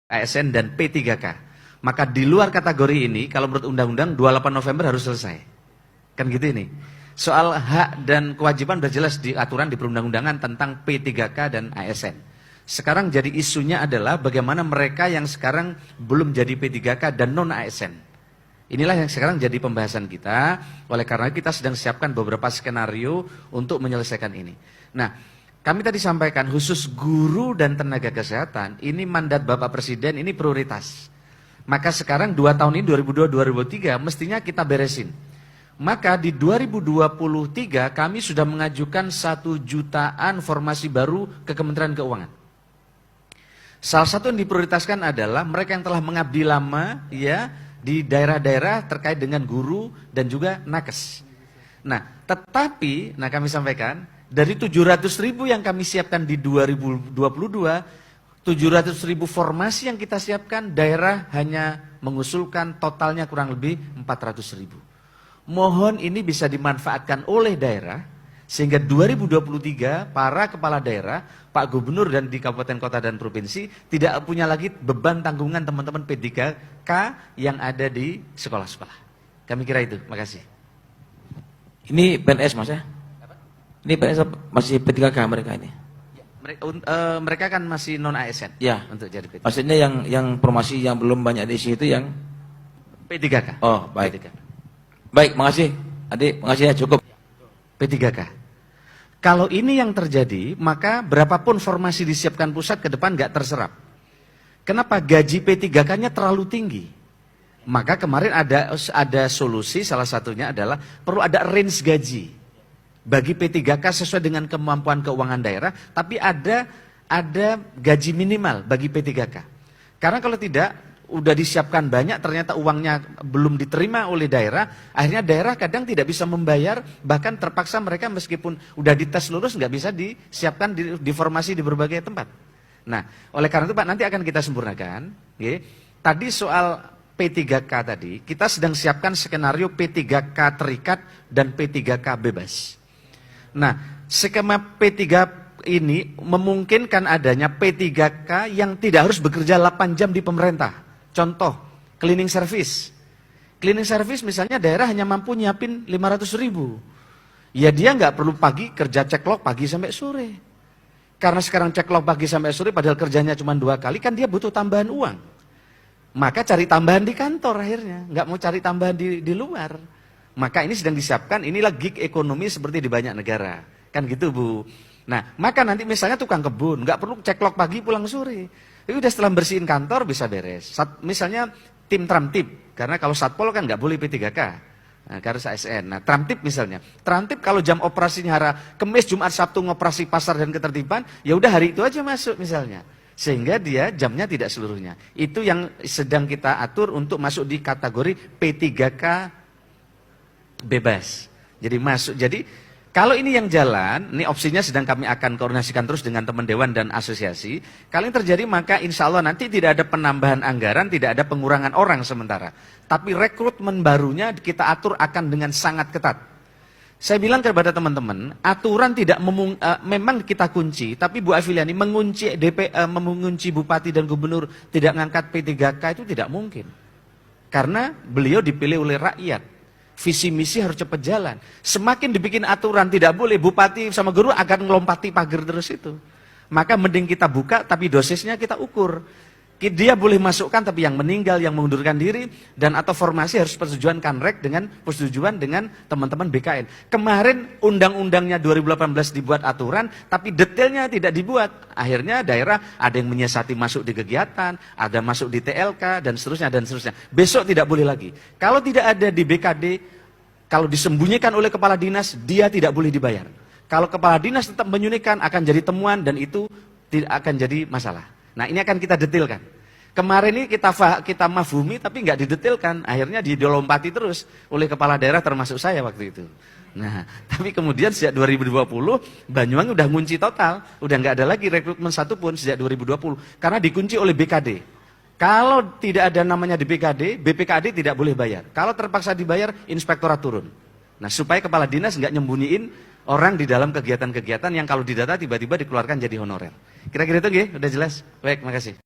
ASN dan P3K. Maka di luar kategori ini, kalau menurut undang-undang 28 November harus selesai. Kan gitu ini. Soal hak dan kewajiban sudah jelas di aturan di perundang-undangan tentang P3K dan ASN. Sekarang jadi isunya adalah bagaimana mereka yang sekarang belum jadi P3K dan non-ASN. Inilah yang sekarang jadi pembahasan kita. Oleh karena kita sedang siapkan beberapa skenario untuk menyelesaikan ini. Nah, kami tadi sampaikan khusus guru dan tenaga kesehatan, ini mandat Bapak Presiden, ini prioritas. Maka sekarang 2 tahun ini 2022-2023 mestinya kita beresin. Maka di 2023 kami sudah mengajukan 1 jutaan formasi baru ke Kementerian Keuangan. Salah satu yang diprioritaskan adalah mereka yang telah mengabdi lama ya di daerah-daerah terkait dengan guru dan juga nakes. Nah, tetapi kami sampaikan dari 700.000 yang kami siapkan di 2022, 700.000 formasi yang kita siapkan, daerah hanya mengusulkan totalnya kurang lebih 400.000. Mohon ini bisa dimanfaatkan oleh daerah, sehingga 2023 para kepala daerah, Pak Gubernur dan di kabupaten, kota, dan provinsi tidak punya lagi beban tanggungan teman-teman P3K yang ada di sekolah-sekolah. Kami kira itu, makasih. Ini PNS Mas ya? Ini PNS masih P3K mereka ini? Mereka kan masih non-ASN ya, untuk jadi P3K. Maksudnya yang formasi yang belum banyak diisi itu yang P3K. Oh, baik. P3K. Baik, makasih. Adik, makasih ya, cukup. P3K. Kalau ini yang terjadi, maka berapapun formasi disiapkan pusat ke depan nggak terserap. Kenapa? Gaji P3K-nya terlalu tinggi. Maka kemarin ada solusi, salah satunya adalah perlu ada range gaji bagi P3K sesuai dengan kemampuan keuangan daerah, tapi ada gaji minimal bagi P3K. Karena kalau tidak, udah disiapkan banyak, ternyata uangnya belum diterima oleh daerah, akhirnya daerah kadang tidak bisa membayar, bahkan terpaksa mereka meskipun udah dites lulus nggak bisa disiapkan di formasi di berbagai tempat. Nah, oleh karena itu Pak, nanti akan kita sempurnakan. Tadi soal P3K tadi, kita sedang siapkan skenario P3K terikat dan P3K bebas. Nah, skema P3 ini memungkinkan adanya P3K yang tidak harus bekerja 8 jam di pemerintah. Contoh, cleaning service. Cleaning service misalnya daerah hanya mampu nyiapin 500.000. Ya dia nggak perlu pagi kerja ceklok pagi sampai sore. Karena sekarang ceklok pagi sampai sore padahal kerjanya cuma 2 kali, kan dia butuh tambahan uang. Maka cari tambahan di kantor akhirnya, nggak mau cari tambahan di luar. Maka ini sedang disiapkan, inilah gig ekonomi seperti di banyak negara. Kan gitu Bu. Nah, maka nanti misalnya tukang kebun, nggak perlu ceklok pagi pulang sore. Itu udah setelah bersihin kantor bisa beres. Misalnya tim Tramtip, karena kalau Satpol kan nggak boleh P3K. Nah, karena ASN. Nah, Tramtip misalnya. Tramtip kalau jam operasinya hari Kamis, Jumat, Sabtu ngoperasi pasar dan ketertiban, ya udah hari itu aja masuk misalnya. Sehingga dia jamnya tidak seluruhnya. Itu yang sedang kita atur untuk masuk di kategori P3K bebas. Jadi masuk. Jadi kalau ini yang jalan, ini opsinya sedang kami akan koordinasikan terus dengan teman dewan dan asosiasi. Kalau ini terjadi maka insya Allah nanti tidak ada penambahan anggaran, tidak ada pengurangan orang sementara. Tapi rekrutmen barunya kita atur akan dengan sangat ketat. Saya bilang kepada teman-teman, aturan tidak memang kita kunci, tapi Bu Afiliani mengunci bupati dan gubernur tidak ngangkat P3K itu tidak mungkin. Karena beliau dipilih oleh rakyat. Visi misi harus cepat jalan. Semakin dibikin aturan tidak boleh, bupati sama guru akan ngelompati pagar terus itu. Maka mending kita buka tapi dosisnya kita ukur. Dia boleh masukkan tapi yang meninggal, yang mengundurkan diri, dan atau formasi harus persetujuan Kanrek dengan persetujuan dengan teman-teman BKN. Kemarin undang-undangnya 2018 dibuat aturan, tapi detailnya tidak dibuat. Akhirnya daerah ada yang menyiasati masuk di kegiatan, ada masuk di TLK, dan seterusnya, dan seterusnya. Besok tidak boleh lagi. Kalau tidak ada di BKD, kalau disembunyikan oleh kepala dinas, dia tidak boleh dibayar. Kalau kepala dinas tetap menyunyikan, akan jadi temuan, dan itu tidak akan jadi masalah. Nah, ini akan kita detailkan. Kemarin ini kita mafhumi tapi nggak didetailkan. Akhirnya dilompati terus oleh kepala daerah termasuk saya waktu itu. Nah, tapi kemudian sejak 2020 Banyuwangi udah ngunci total, udah nggak ada lagi rekrutmen satu pun sejak 2020 karena dikunci oleh BKD. Kalau tidak ada namanya di BKD, BPKD tidak boleh bayar. Kalau terpaksa dibayar, inspektorat turun. Nah, supaya kepala dinas nggak nyembunyiin orang di dalam kegiatan-kegiatan yang kalau didata tiba-tiba dikeluarkan jadi honorer. Kira-kira itu nggih, udah jelas? Baik, makasih.